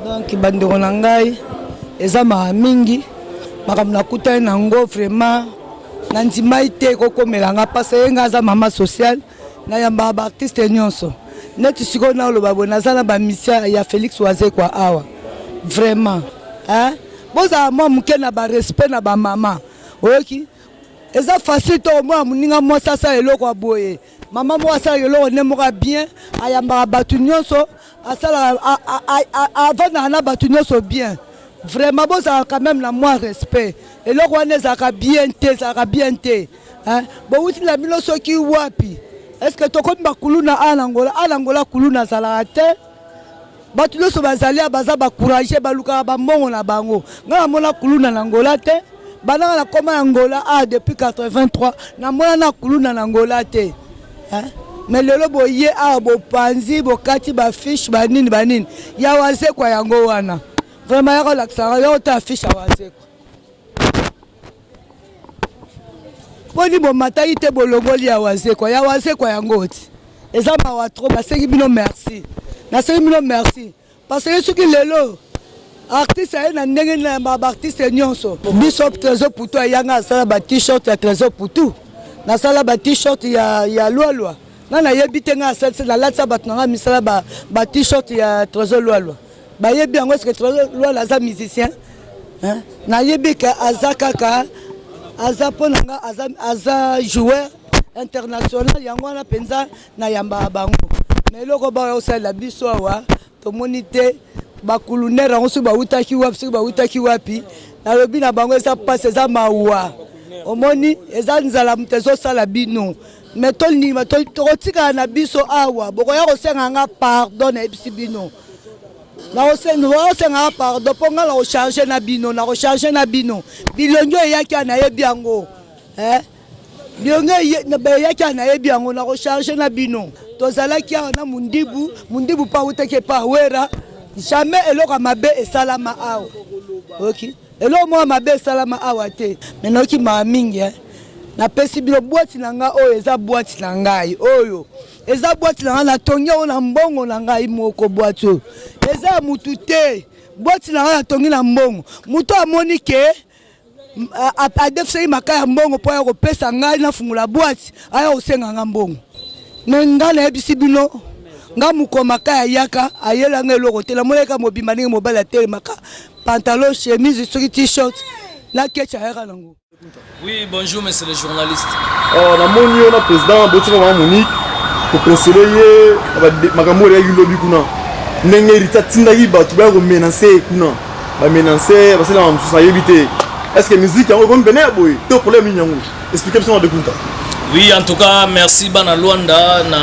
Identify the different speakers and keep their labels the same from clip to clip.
Speaker 1: Donc bandeko na ngai eza mingi makambo nakutani nango vraiment na ndima ite kokomelanga parce que nga za mama social na yamba ba artiste nyonso neti siko na lo babo nazala ba mission ya Félix Wazekwa awa vraiment hein boza moi muke na ba respect na ba mama oki eza facile to moi muninga moi sasa eloko aboye mama moi sasa eloko ne moka bien ayamba batu nyonso asala avant na batu nyonso bien vraiment boza quand même la moi respect eloko wana ezaka bien te hein bon uti la bino soki wapi est-ce que tokomi bakuluna anangola kuluna zala te batu nyonso bazali baza bacourager baluka bamongo na bango nga mona kuluna na ngola te bananga na koma Angola depuis 83 na mona na kuluna na ngola te hein mais lelo boye bo panzi bo kati ba fiche banini ya Wazekwa yango wana vraiment ya relaxa ya ta fiche ya Wazekwa poni bo matai te bolongoli ya Wazekwa yango ti eza mawa trop basengi bino merci nasengi bino merci parce que soki lelo artiste aye na ndenge na ba artiste nyonso biso Trésor Putu yanga sala ba t-shirt ya Trésor Putu na sala ba t-shirt ya Lwalwa na yebite nga sala na latsa batnanga misala ba t-shirt ya Trésor Lwalwa ba yebi yango est-ce que Trésor Lwalwa za musicien hein na yebika azakaka aza ponanga aza joueur international yango na penza na yamba bango mais loko ba osala biso awa to monite bakulunera onso ba utaki wapi na lobi na bango eza passe eza mawa omoni eza nzala mtezo sala bino mais tolni tokotika na biso awa bokoya kosenga nga pardon na ebisi bino na osenga pardon ponga la recharger na bino bilongo eyaki na yebi yango bilongo yaki na yebi yango na recharger na bino tozalaki na mundibu pa uteke pa wera jamais eloko mabe esalama awa ok eloko mo mabe esalama awa te menoki mingi na pesi bino boîte na nga oyo eza boîte na ngai oyo eza boîte na nga na tongi na mbongo na ngai moko boîte oyo eza mutu te boîte na nga na tongi na mbongo mutu amoni ke adefsei makaya mbongo po ya kopesa ngai na fungula boîte aya osenga nga mbongo mais nga na ebisi bino nga mukoma kaya yaka ayela nga eloko te la moleka mobimba ndenge mobala te maka pantalon chemise soki t-shirt na kecha yaka nango.
Speaker 2: Oui, bonjour monsieur le journaliste.
Speaker 3: Na moni on a président Botika Monique pour conseiller makambo ya yulobi kuna ndenge rita tindaki batu ba ko menacer kuna ba menacer parce que la msusa yebite est-ce que musique yango comme bene boy to problème nyango expliquez moi de kunta.
Speaker 2: Oui, en tout cas merci bana Luanda na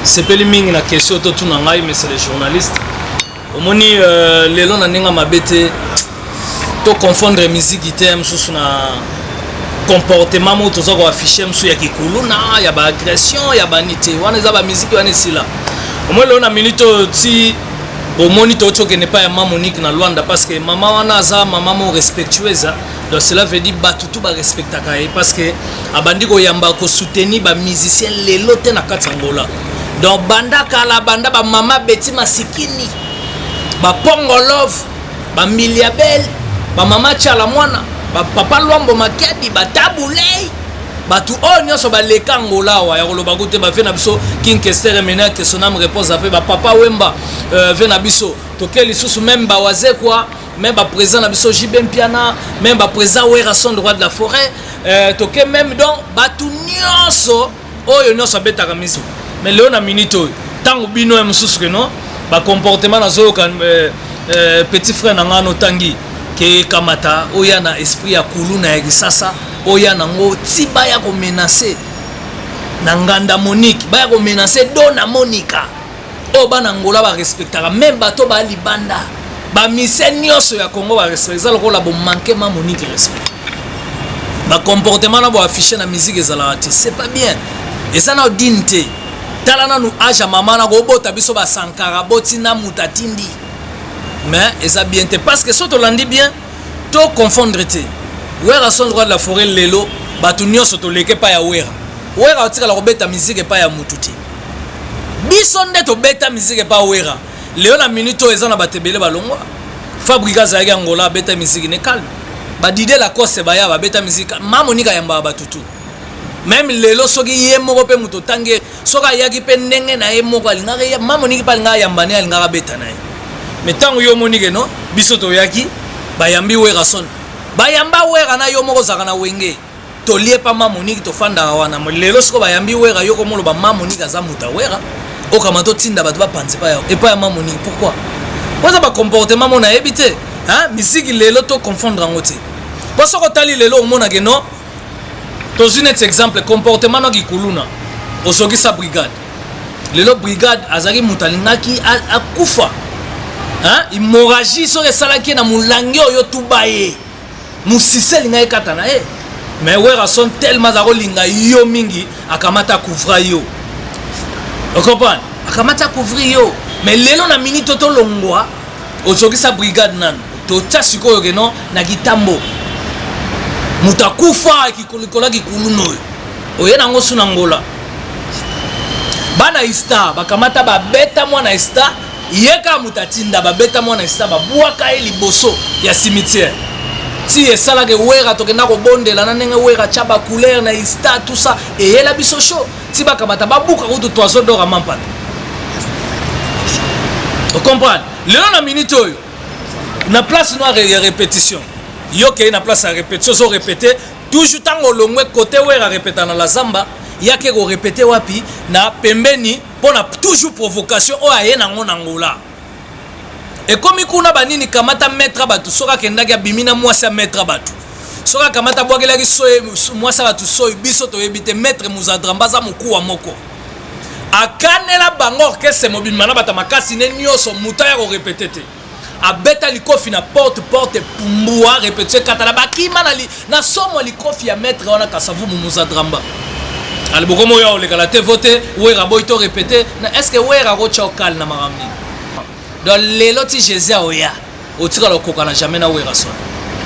Speaker 2: sepeli mingi na question to tuna ngai monsieur le journaliste omoni lelo na ninga mabete to confondre musique item sous na comportement mo to zo ko afficher msu ya kikuluna ya ba agression ya banité wana za ba musique wana sila omoni lelo na minute ti omoni to choke ne pas ya Mama Monique na Luanda parce que mama wana za mama mo respectueuse donc cela veut dire batutu ba respectaka parce que abandi ko yamba ko soutenir ba musicien lelo te na Katsangola. Donc banda kala banda ba mama beti masikini ba pongo love ba miliabel ba mama chala mwana ba papa lwambo makedi ba tabulei batu onyo so ba lekangola wa ya koloba kote ba vena biso king kester mena que son âme repose après ba papa wemba vena biso tokeli susu même ba Wazekwa même ba président na biso Jibem Piana même ba président Wera son droit de la forêt toke même donc batu nyonso oyo nyonso betaka miso. Mais là on a minute tant bino msusu que non ba comportement na zo kan petit frère nanga no tangi ke kamata oya na esprit ya kuluna ya kisasa oya nango tiba ya ko menacer na nganda Monique ba ya ko menacer dona Monica o bana ngola ba respectaka même bato ba libanda ba misenyoso ya Congo ba respecta lokola bo manquer ma Monique respect ba comportement na bo afficher na musique ezala te c'est pas bien et ça na dinte talana nu aja mama na go bota biso ba sankara botina mutatindi mais eza bien te parce que so to landi bien to confondre te wera son droit de la forêt lelo batu nyonso to leke pa ya wera otika la ko beta musique pa ya mututi biso nde to beta musique pa wera leo na minute eza na batebele balongwa Fabrigas ayaki Angola beta musique ne calme ba Didier Lacoste baya ba beta musique mamonika yamba batutu même lelo soki ye moko pe muto tange soka yaki pe ndenge na ye moko alingaka ya mamoniki pa linga yamba ne alingaka beta na ye mais tango yo monike no biso to yaki bayambi wera son bayamba wera na yo moko zaka na wenge to lie pa mamoniki to fanda wana lelo soko bayambi wera yo ko moloba mamoniki aza muta wera o kama to tinda bato ba panze pa ya et pas mamoniki pourquoi poza ba comportement mona ebité hein musique lelo to confondre ngote poso ko tali lelo mona ke no to un exemple comportement no gikuluna osoki sa brigade lelo brigade azaki mutalingaki akufa hein hémorragie so esalaki na mulangi oyo tubaye musise linga ekata na e mais wera son tellement zako linga yo mingi akamata couvra yo on comprend akamata couvrir yo mais lelo na minute to longwa osoki sa brigade nan to tsiko yo keno na gitambo mutakufa kikolikola kikuluno oye nango suna ngola bana ista bakamata babeta mwana ista yeka mutatinda babeta mwana ista babuaka eli boso ya cimetière ti esala ke wera tokenda ko bondela na ndenge wera chaba couleur na ista tout ça et yela biso show ti bakamata babuka kutu toiseau d'or à mampata on comprend lelo na minute oyo na place noire ya répétition yo ke na place à répétition so répéter toujours tango longwe côté wera répéter na la zamba yake ko répéter wapi na pembeni pona toujours provocation o aye na ngona ngola et comme ikuna banini kamata maître batu soka kendaki abimina mwasa maître batu soka kamata bwakelaki so mwasa batu so biso to yebite maître Muzadramba za mukuwa moko akanela bango orchestre mobimana bata makasi ne nyoso mutaya ko répéter te abeta likofi na porte pumbua répéter katala bakima na somo likofi ya maître wana kasavu Muzadramba ali bokomo ya olekala te voter wera boy to répéter na est-ce que wera ko chokal na maramni dans les lotis Jésus oya o tika lo kokana jamais na wera so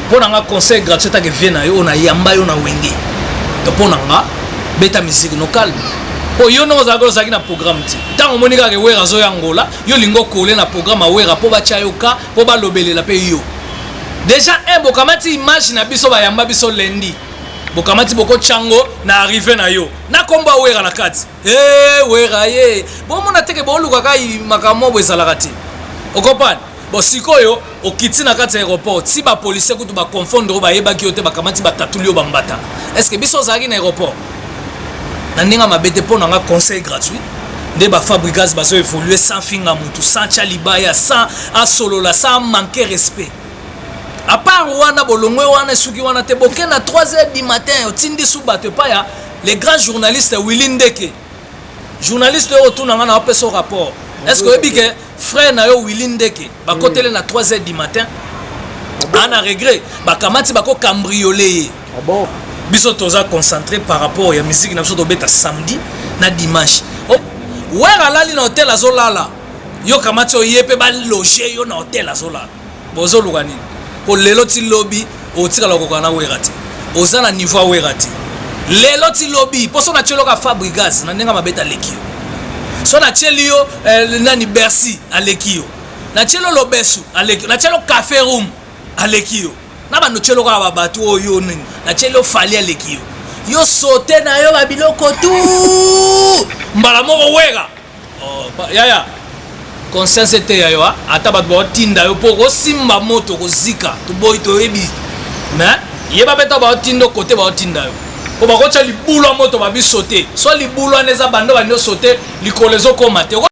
Speaker 2: pona nga conseil gratuit ta ke viena yo na yamba yo na wenge to pona nga beta musique no calme po yo no za go zaki na programme ti tango monika ke wera zo ya Angola yo lingo kole na programme wera po ba chayoka po ba lobelela pe yo déjà bokamati image na biso ba yamba biso lendi bokamati boko chango na arrivé na yo na komba wera na kati wera ye bo mona teke bo luka kai makamo bo esalakati on comprend bon sikoyo okiti na kati aéroport si ba policier kutu ba confondre ba yeba ki yote bakamati ba tatulio bambata est-ce que biso zaki na aéroport na ninga mabete pona nga conseil gratuit de ba Fabrigas baso évoluer sans finga mutu sans chalibaya sans asolola sans manquer respect à part wana bolongwe wana suki wana te boke na 3h du matin otindi subate pa ya les grands journalistes Willy Ndeke journaliste retourna nga na apeso rapport est-ce que ebike frère na yo Willy Ndeke bakotele na 3h du matin ana regret bakamati bako cambrioler ah bon biso toza concentré par rapport ya musique na biso to beta samedi na dimanche wera lali na hotel azolala yo kamati oyepe ba loger yo na hotel azolala bozo lukani po lelo ti lobby otika lokoko na wera ti oza na niveau wera ti lelo ti lobby poso na chelo ka Fabrigas na ndenga mabeta lekio so na chelio nani Bercy alekio na chelo lobesu alekio na chelo café room alekio na bando chelo ka babatu oyo nini na chelo fali alekio yo sote na yo babiloko tu mbala moko wera yaya conscience te ya yo ata bato ba tinda yo poko simba moto ko zika to boy to ebi mais yeba beta ba tindo côté ba tinda yo ko ba ko cha libulu moto ba bisote so libulu aneza bando ba nyo sote likolezo ko mate ko